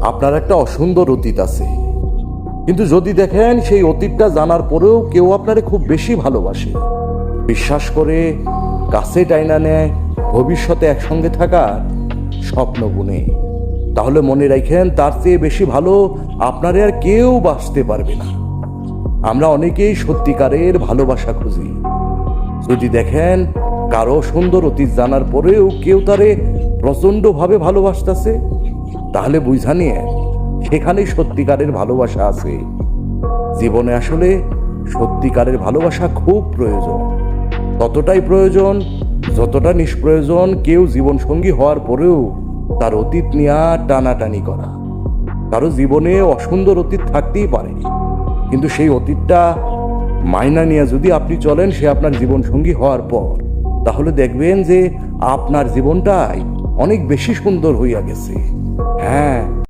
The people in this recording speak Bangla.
আপনার একটা অসুন্দর অতীত আছে, কিন্তু যদি দেখেন সেই অতীতটা জানার পরেও কেউ আপনারে খুব বেশি ভালোবাসে, বিশ্বাস করে, কাছে টাইনা নেয়, ভবিষ্যতে একসঙ্গে থাকার স্বপ্ন বুনে, তাহলে মনে রাখেন তার চেয়ে বেশি ভালো আপনারে আর কেউ বাঁচতে পারবে না। আমরা অনেকেই সত্যিকারের ভালোবাসা খুঁজি। যদি দেখেন কারো সুন্দর অতীত জানার পরেও কেউ তারে প্রচণ্ডভাবে ভালোবাসতেছে, তাহলে বুঝা নিয়ে সেখানেই সত্যিকারের ভালোবাসা আছে। জীবনে আসলে সত্যিকারের ভালোবাসা খুব প্রয়োজন, ততটাই প্রয়োজন যতটা নিষ্প্রয়োজন কেউ জীবনসঙ্গী হওয়ার পরেও তার অতীত নিয়ে টানাটানি করা। কারো জীবনে অসুন্দর অতীত থাকতেই পারে, কিন্তু সেই অতীতটা মাইনা নিয়ে যদি আপনি চলেন সে আপনার জীবনসঙ্গী হওয়ার পর, তাহলে দেখবেন যে আপনার জীবনটাই অনেক বেশি সুন্দর হইয়া গেছে। হ্যাঁ,